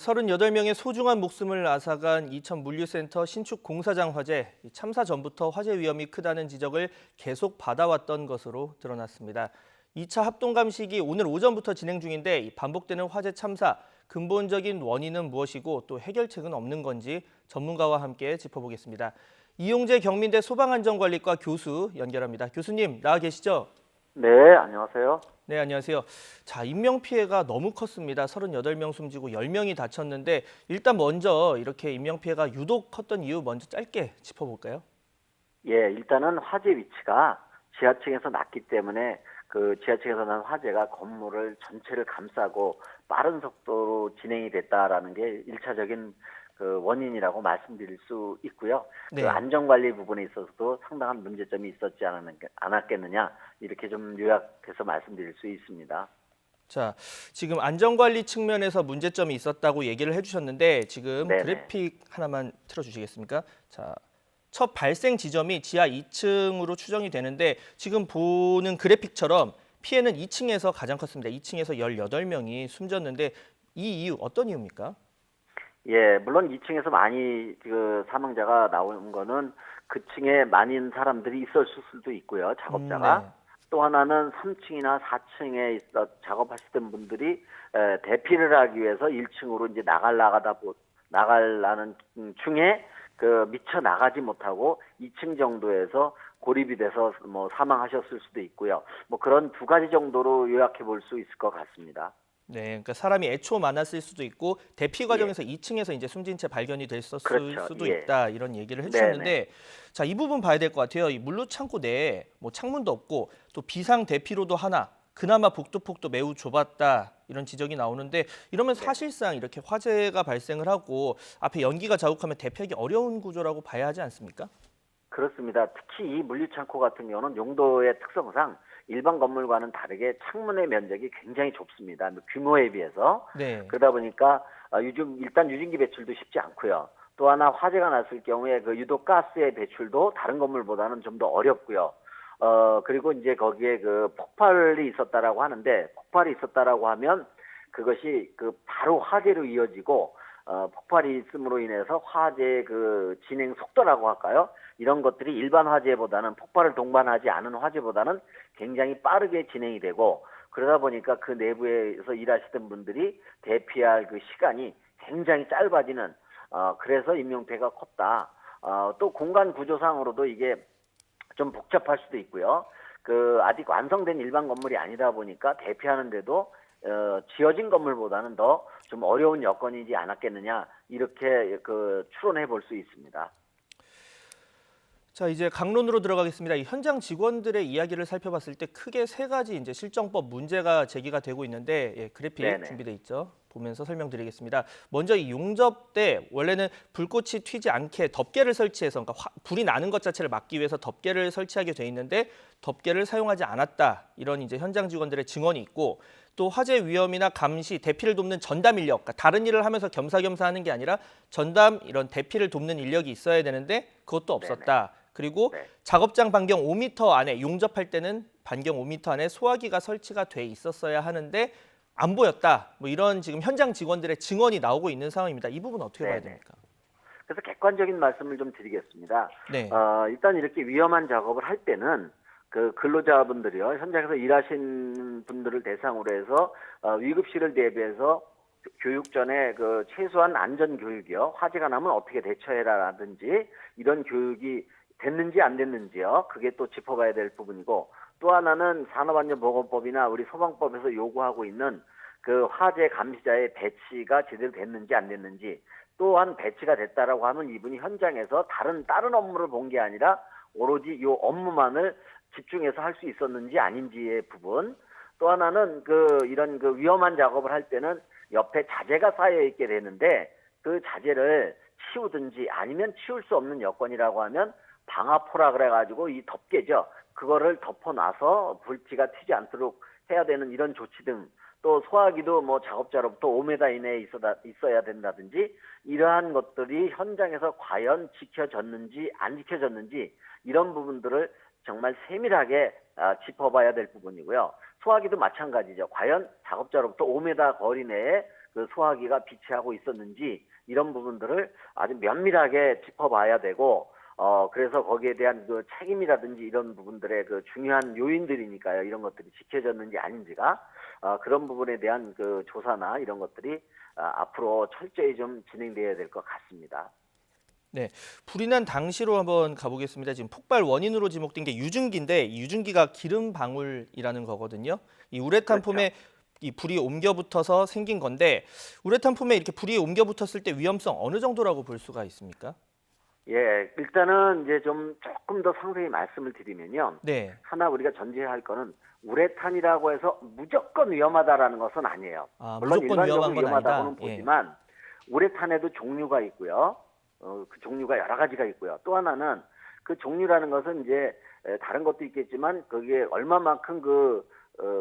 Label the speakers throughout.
Speaker 1: 38명의 소중한 목숨을 앗아간 이천 물류센터 신축 공사장 화재, 참사 전부터 화재 위험이 크다는 지적을 계속 받아왔던 것으로 드러났습니다. 2차 합동 감식이 오늘 오전부터 진행 중인데 반복되는 화재 참사, 근본적인 원인은 무엇이고 또 해결책은 없는 건지 전문가와 함께 짚어보겠습니다. 이용재 경민대 소방안전관리과 교수 연결합니다. 교수님 나와 계시죠?
Speaker 2: 네, 안녕하세요.
Speaker 1: 네, 안녕하세요. 자, 인명피해가 너무 컸습니다. 38명 숨지고 10명이 다쳤는데 일단 먼저 이렇게 인명피해가 유독 컸던 이유 먼저 짧게 짚어볼까요?
Speaker 2: 예, 일단은 화재 위치가 지하층에서 났기 때문에 그 지하층에서 난 화재가 건물을 전체를 감싸고 빠른 속도로 진행이 됐다라는 게 1차적인 그 원인이라고 말씀드릴 수 있고요. 그
Speaker 1: 네.
Speaker 2: 안전관리 부분에 있어서도 상당한 문제점이 있었지 않았겠느냐 이렇게 좀 요약해서 말씀드릴 수 있습니다.
Speaker 1: 자, 지금 안전관리 측면에서 문제점이 있었다고 얘기를 해주셨는데 지금
Speaker 2: 네네.
Speaker 1: 그래픽 하나만 틀어주시겠습니까? 자, 첫 발생 지점이 지하 2층으로 추정이 되는데 지금 보는 그래픽처럼 피해는 2층에서 가장 컸습니다. 2층에서 18명이 숨졌는데 이 이유 어떤 이유입니까?
Speaker 2: 예, 물론 2층에서 많이 그 사망자가 나온 거는 그 층에 많은 사람들이 있었을 수도 있고요, 작업자가.
Speaker 1: 네.
Speaker 2: 또 하나는 3층이나 4층에 있어 작업하시던 분들이 대피를 하기 위해서 1층으로 이제 나가려는 중에 그 미처 나가지 못하고 2층 정도에서 고립이 돼서 뭐 사망하셨을 수도 있고요. 뭐 그런 두 가지 정도로 요약해 볼 수 있을 것 같습니다.
Speaker 1: 네, 그러니까 사람이 애초 많았을 수도 있고 대피
Speaker 2: 예,
Speaker 1: 과정에서 2층에서 이제 숨진 채 발견이 됐었을
Speaker 2: 그렇죠.
Speaker 1: 수도
Speaker 2: 예,
Speaker 1: 있다 이런 얘기를
Speaker 2: 네네.
Speaker 1: 해주셨는데 자, 이 부분 봐야 될 것 같아요. 이 물류 창고 내에 뭐 창문도 없고 또 비상 대피로도 하나 그나마 복도폭도 매우 좁았다 이런 지적이 나오는데 이러면
Speaker 2: 네.
Speaker 1: 사실상 이렇게 화재가 발생을 하고 앞에 연기가 자욱하면 대피하기 어려운 구조라고 봐야 하지 않습니까?
Speaker 2: 그렇습니다. 특히 이 물류창고 같은 경우는 용도의 특성상 일반 건물과는 다르게 창문의 면적이 굉장히 좁습니다. 규모에 비해서.
Speaker 1: 네.
Speaker 2: 그러다 보니까 일단 유증기 배출도 쉽지 않고요. 또 하나 화재가 났을 경우에 그 유독 가스의 배출도 다른 건물보다는 좀 더 어렵고요. 그리고 이제 거기에 그 폭발이 있었다라고 하는데 폭발이 있었다라고 하면 그것이 그 바로 화재로 이어지고 폭발이 있음으로 인해서 화재 그 진행 속도라고 할까요? 이런 것들이 일반 화재보다는 폭발을 동반하지 않은 화재보다는 굉장히 빠르게 진행이 되고 그러다 보니까 그 내부에서 일하시던 분들이 대피할 그 시간이 굉장히 짧아지는 그래서 인명피해가 컸다. 또 공간 구조상으로도 이게 좀 복잡할 수도 있고요. 그 아직 완성된 일반 건물이 아니다 보니까 대피하는데도 지어진 건물보다는 더 좀 어려운 여건이지 않았겠느냐 이렇게 그 추론해 볼 수 있습니다.
Speaker 1: 자, 이제 강론으로 들어가겠습니다. 이 현장 직원들의 이야기를 살펴봤을 때 크게 세 가지 이제 실정법 문제가 제기가 되고 있는데 그래픽
Speaker 2: 네네.
Speaker 1: 준비돼 있죠. 보면서 설명드리겠습니다. 먼저 이 용접 때 원래는 불꽃이 튀지 않게 덮개를 설치해서 그러니까 불이 나는 것 자체를 막기 위해서 덮개를 설치하게 돼 있는데 덮개를 사용하지 않았다. 이런 이제 현장 직원들의 증언이 있고 또 화재 위험이나 감시, 대피를 돕는 전담 인력, 그러니까 다른 일을 하면서 겸사겸사 하는 게 아니라 전담 이런 대피를 돕는 인력이 있어야 되는데 그것도
Speaker 2: 네네.
Speaker 1: 없었다. 그리고
Speaker 2: 네.
Speaker 1: 작업장 반경 5m 안에 용접할 때는 반경 5m 안에 소화기가 설치가 돼 있었어야 하는데 안 보였다. 뭐 이런 지금 현장 직원들의 증언이 나오고 있는 상황입니다. 이 부분 어떻게 봐야
Speaker 2: 네네.
Speaker 1: 됩니까?
Speaker 2: 그래서 객관적인 말씀을 좀 드리겠습니다.
Speaker 1: 네.
Speaker 2: 일단 이렇게 위험한 작업을 할 때는 그 근로자분들이요, 현장에서 일하신 분들을 대상으로 해서 위급시를 대비해서 교육 전에 그 최소한 안전 교육이요, 화재가 나면 어떻게 대처해라라든지 이런 교육이 됐는지 안 됐는지요, 그게 또 짚어봐야 될 부분이고 또 하나는 산업안전보건법이나 우리 소방법에서 요구하고 있는 그 화재 감시자의 배치가 제대로 됐는지 안 됐는지 또한 배치가 됐다라고 하면 이분이 현장에서 다른 업무를 본 게 아니라 오로지 이 업무만을 집중해서 할 수 있었는지 아닌지의 부분. 또 하나는 이런 위험한 작업을 할 때는 옆에 자재가 쌓여 있게 되는데 그 자재를 치우든지 아니면 치울 수 없는 여건이라고 하면 방화포라 그래가지고 이 덮개죠. 그거를 덮어놔서 불티가 튀지 않도록 해야 되는 이런 조치 등 또 소화기도 뭐 작업자로부터 5m 이내에 있어야 된다든지 이러한 것들이 현장에서 과연 지켜졌는지 안 지켜졌는지 이런 부분들을 정말 세밀하게 짚어봐야 될 부분이고요. 소화기도 마찬가지죠. 과연 작업자로부터 5m 거리 내에 그 소화기가 비치하고 있었는지 이런 부분들을 아주 면밀하게 짚어봐야 되고 그래서 거기에 대한 그 책임이라든지 이런 부분들의 그 중요한 요인들이니까요. 이런 것들이 지켜졌는지 아닌지가 그런 부분에 대한 그 조사나 이런 것들이 앞으로 철저히 좀 진행돼야 될 것 같습니다.
Speaker 1: 네, 불이 난 당시로 한번 가보겠습니다. 지금 폭발 원인으로 지목된 게 유증기인데 이 유증기가 기름 방울이라는 거거든요. 이 우레탄
Speaker 2: 그렇죠.
Speaker 1: 폼에 이 불이 옮겨 붙어서 생긴 건데 우레탄 폼에 이렇게 불이 옮겨 붙었을 때 위험성 어느 정도라고 볼 수가 있습니까?
Speaker 2: 예, 일단은 이제 좀 조금 더 상세히 말씀을 드리면요.
Speaker 1: 네,
Speaker 2: 하나 우리가 전제해야 할 거는 우레탄이라고 해서 무조건 위험하다라는 것은 아니에요.
Speaker 1: 아,
Speaker 2: 물론
Speaker 1: 무조건
Speaker 2: 일반적으로
Speaker 1: 위험한 건 아니다.
Speaker 2: 위험하다고는
Speaker 1: 예.
Speaker 2: 보지만 우레탄에도 종류가 있고요. 그 종류가 여러 가지가 있고요. 또 하나는 그 종류라는 것은 이제 다른 것도 있겠지만 거기에 얼마만큼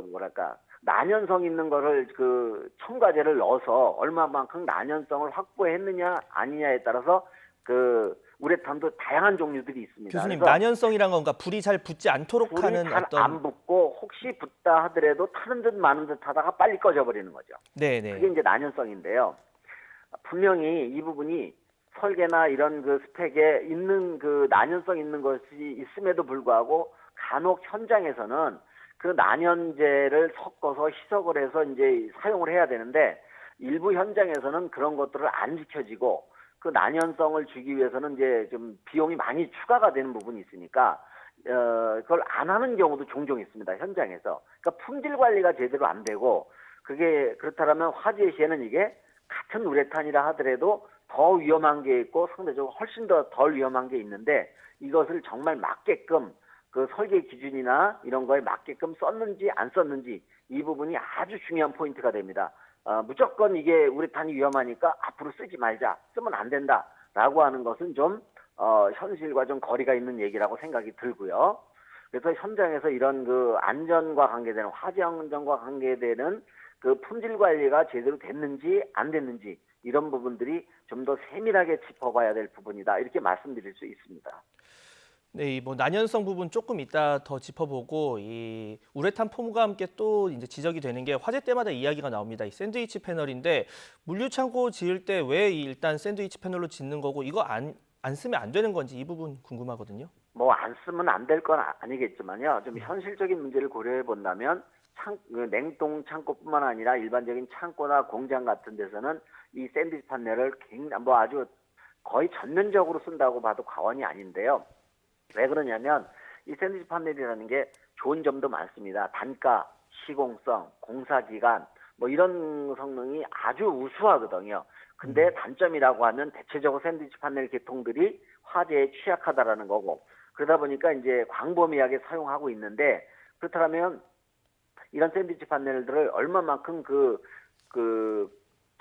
Speaker 2: 뭐랄까 난연성 있는 거를 그 첨가제를 넣어서 얼마만큼 난연성을 확보했느냐 아니냐에 따라서 그 우레탄도 다양한 종류들이 있습니다.
Speaker 1: 교수님,
Speaker 2: 그래서
Speaker 1: 난연성이란 건가 불이 잘 붙지 않도록
Speaker 2: 불이
Speaker 1: 하는
Speaker 2: 잘
Speaker 1: 어떤
Speaker 2: 안 붙고 혹시 붙다 하더라도 타는 듯 마는 듯 하다가 빨리 꺼져버리는 거죠.
Speaker 1: 네,
Speaker 2: 그게
Speaker 1: 네.
Speaker 2: 이제 난연성인데요. 분명히 이 부분이 설계나 이런 그 스펙에 있는 그 난연성 있는 것이 있음에도 불구하고 간혹 현장에서는 그 난연제를 섞어서 희석을 해서 이제 사용을 해야 되는데 일부 현장에서는 그런 것들을 안 지켜지고 그 난연성을 주기 위해서는 이제 좀 비용이 많이 추가가 되는 부분이 있으니까 그걸 안 하는 경우도 종종 있습니다. 현장에서. 그러니까 품질 관리가 제대로 안 되고 그게 그렇다면 화재 시에는 이게 같은 우레탄이라 하더라도 더 위험한 게 있고 상대적으로 훨씬 더 덜 위험한 게 있는데 이것을 정말 맞게끔 그 설계 기준이나 이런 거에 맞게끔 썼는지 안 썼는지 이 부분이 아주 중요한 포인트가 됩니다. 무조건 이게 우레탄이 위험하니까 앞으로 쓰지 말자, 쓰면 안 된다라고 하는 것은 좀 현실과 좀 거리가 있는 얘기라고 생각이 들고요. 그래서 현장에서 이런 그 안전과 관계되는 화재 안전과 관계되는 그 품질 관리가 제대로 됐는지 안 됐는지 이런 부분들이 좀 더 세밀하게 짚어봐야 될 부분이다 이렇게 말씀드릴 수 있습니다.
Speaker 1: 네, 이 뭐 난연성 부분 조금 이따 더 짚어보고 이 우레탄 폼과 함께 또 이제 지적이 되는 게 화재 때마다 이야기가 나옵니다. 이 샌드위치 패널인데 물류 창고 지을 때 왜 일단 샌드위치 패널로 짓는 거고 이거 안 쓰면 안 되는 건지 이 부분 궁금하거든요.
Speaker 2: 뭐 안 쓰면 안 될 건 아니겠지만요. 좀 현실적인 문제를 고려해 본다면 그 냉동 창고뿐만 아니라 일반적인 창고나 공장 같은 데서는 이 샌드위치 판넬을 굉장히 뭐 아주 거의 전면적으로 쓴다고 봐도 과언이 아닌데요. 왜 그러냐면 이 샌드위치 판넬이라는 게 좋은 점도 많습니다. 단가, 시공성, 공사기간 뭐 이런 성능이 아주 우수하거든요. 근데 단점이라고 하면 대체적으로 샌드위치 판넬 계통들이 화재에 취약하다라는 거고 그러다 보니까 이제 광범위하게 사용하고 있는데 그렇다면 이런 샌드위치 판넬들을 얼마만큼 그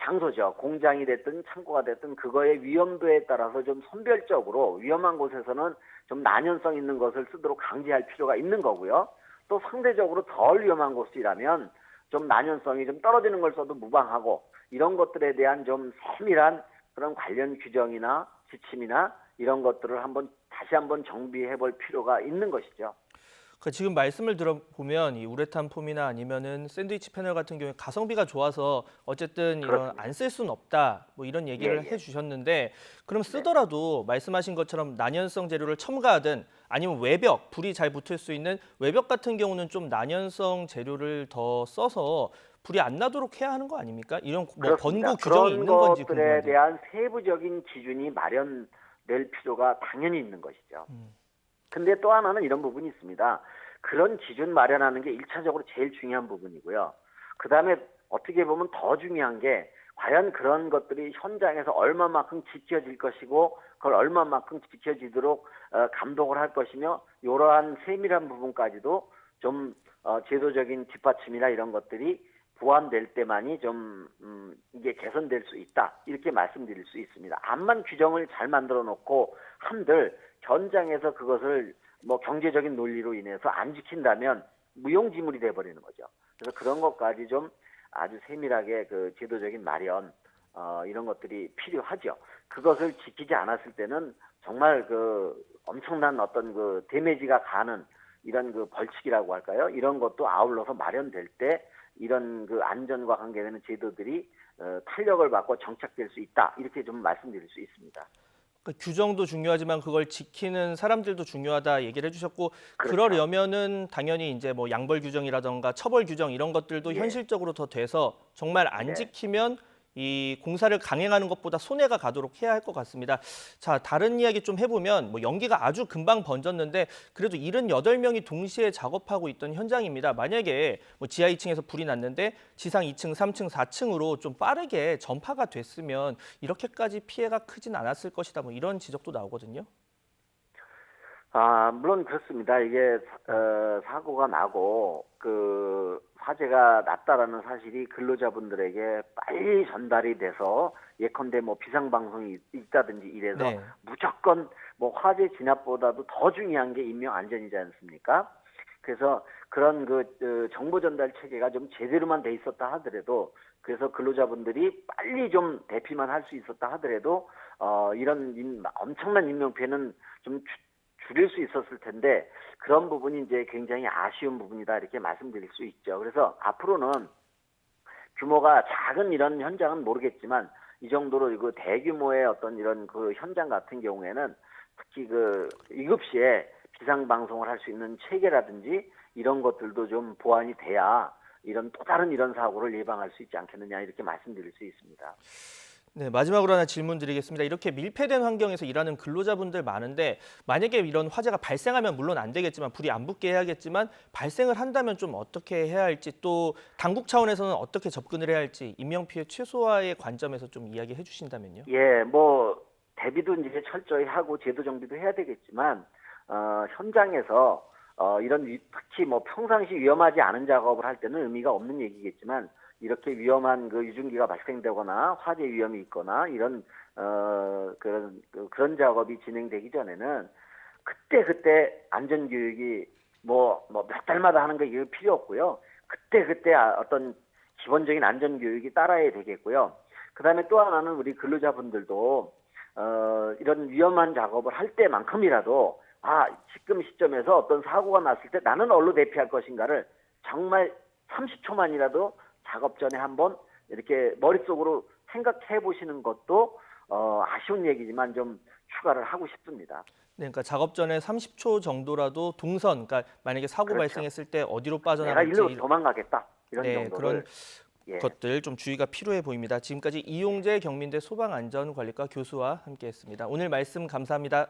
Speaker 2: 장소죠. 공장이 됐든 창고가 됐든 그거의 위험도에 따라서 좀 선별적으로 위험한 곳에서는 좀 난연성 있는 것을 쓰도록 강제할 필요가 있는 거고요. 또 상대적으로 덜 위험한 곳이라면 좀 난연성이 좀 떨어지는 걸 써도 무방하고 이런 것들에 대한 좀 세밀한 그런 관련 규정이나 지침이나 이런 것들을 다시 한번 정비해 볼 필요가 있는 것이죠.
Speaker 1: 그 지금 말씀을 들어보면 이 우레탄 폼이나 아니면은 샌드위치 패널 같은 경우에 가성비가 좋아서 어쨌든 이런
Speaker 2: 그렇습니다.
Speaker 1: 안 쓸 수는 없다 뭐 이런 얘기를
Speaker 2: 예.
Speaker 1: 해주셨는데 그럼 쓰더라도 말씀하신 것처럼 난연성 재료를 첨가하든 아니면 외벽 불이 잘 붙을 수 있는 외벽 같은 경우는 좀 난연성 재료를 더 써서 불이 안 나도록 해야 하는 거 아닙니까? 이런 뭐
Speaker 2: 그렇습니다.
Speaker 1: 권고 규정이
Speaker 2: 그런
Speaker 1: 있는 건지
Speaker 2: 것들에
Speaker 1: 궁금한데요.
Speaker 2: 대한 세부적인 기준이 마련될 필요가 당연히 있는 것이죠. 근데 또 하나는 이런 부분이 있습니다. 그런 기준 마련하는 게 1차적으로 제일 중요한 부분이고요. 그 다음에 어떻게 보면 더 중요한 게 과연 그런 것들이 현장에서 얼마만큼 지켜질 것이고 그걸 얼마만큼 지켜지도록 감독을 할 것이며 이러한 세밀한 부분까지도 좀 제도적인 뒷받침이나 이런 것들이 보완될 때만이 좀 이게 개선될 수 있다 이렇게 말씀드릴 수 있습니다. 암만 규정을 잘 만들어 놓고 한들 현장에서 그것을 뭐 경제적인 논리로 인해서 안 지킨다면 무용지물이 돼버리는 거죠. 그래서 그런 것까지 좀 아주 세밀하게 그 제도적인 마련 이런 것들이 필요하죠. 그것을 지키지 않았을 때는 정말 그 엄청난 어떤 그 데미지가 가는 이런 그 벌칙이라고 할까요? 이런 것도 아울러서 마련될 때 이런 그 안전과 관계되는 제도들이 탄력을 받고 정착될 수 있다. 이렇게 좀 말씀드릴 수 있습니다.
Speaker 1: 그러니까 규정도 중요하지만 그걸 지키는 사람들도 중요하다 얘기를 해주셨고
Speaker 2: 그렇죠.
Speaker 1: 그러려면은 당연히 이제 뭐 양벌 규정이라던가 처벌 규정 이런 것들도
Speaker 2: 예.
Speaker 1: 현실적으로 더 돼서 정말 안
Speaker 2: 네.
Speaker 1: 지키면 이 공사를 강행하는 것보다 손해가 가도록 해야 할 것 같습니다. 자, 다른 이야기 좀 해보면 뭐 연기가 아주 금방 번졌는데 그래도 78명이 동시에 작업하고 있던 현장입니다. 만약에 뭐 지하 2층에서 불이 났는데 지상 2층, 3층, 4층으로 좀 빠르게 전파가 됐으면 이렇게까지 피해가 크진 않았을 것이다. 뭐 이런 지적도 나오거든요.
Speaker 2: 물론 그렇습니다. 이게 사고가 나고 그 화재가 났다라는 사실이 근로자분들에게 빨리 전달이 돼서 예컨대 뭐 비상 방송이 있다든지 이래서
Speaker 1: 네.
Speaker 2: 무조건 뭐 화재 진압보다도 더 중요한 게 인명 안전이지 않습니까? 그래서 그런 정보 전달 체계가 좀 제대로만 돼 있었다 하더라도 그래서 근로자분들이 빨리 좀 대피만 할 수 있었다 하더라도 이런 엄청난 인명 피해는 좀 줄일 수 있었을 텐데 그런 부분이 이제 굉장히 아쉬운 부분이다 이렇게 말씀드릴 수 있죠. 그래서 앞으로는 규모가 작은 이런 현장은 모르겠지만 이 정도로 그 대규모의 어떤 이런 그 현장 같은 경우에는 특히 그 위급시에 비상 방송을 할 수 있는 체계라든지 이런 것들도 좀 보완이 돼야 이런 또 다른 이런 사고를 예방할 수 있지 않겠느냐 이렇게 말씀드릴 수 있습니다.
Speaker 1: 네, 마지막으로 하나 질문 드리겠습니다. 이렇게 밀폐된 환경에서 일하는 근로자분들 많은데 만약에 이런 화재가 발생하면 물론 안 되겠지만 불이 안 붙게 해야겠지만 발생을 한다면 좀 어떻게 해야 할지 또 당국 차원에서는 어떻게 접근을 해야 할지 인명피해 최소화의 관점에서 좀 이야기해 주신다면요.
Speaker 2: 예, 뭐 대비도 이제 철저히 하고 제도 정비도 해야 되겠지만 현장에서 특히 뭐 평상시 위험하지 않은 작업을 할 때는 의미가 없는 얘기겠지만 이렇게 위험한 그 유증기가 발생되거나 화재 위험이 있거나 이런 그런 작업이 진행되기 전에는 그때 안전 교육이 뭐 몇 달마다 하는 거 이거 필요 없고요. 그때 어떤 기본적인 안전 교육이 따라야 되겠고요. 그다음에 또 하나는 우리 근로자분들도 이런 위험한 작업을 할 때만큼이라도 지금 시점에서 어떤 사고가 났을 때 나는 어디로 대피할 것인가를 정말 30초만이라도 작업 전에 한번 이렇게 머릿속으로 생각해 보시는 것도 아쉬운 얘기지만 좀 추가를 하고 싶습니다.
Speaker 1: 네, 그러니까 작업 전에 30초 정도라도 동선, 그러니까 만약에 사고
Speaker 2: 그렇죠.
Speaker 1: 발생했을 때 어디로
Speaker 2: 내가
Speaker 1: 빠져나갈지
Speaker 2: 일로 도망가겠다 이런
Speaker 1: 네,
Speaker 2: 정도를
Speaker 1: 그런
Speaker 2: 예.
Speaker 1: 것들 좀 주의가 필요해 보입니다. 지금까지 이용재 경민대 소방안전관리과 교수와 함께했습니다. 오늘 말씀 감사합니다.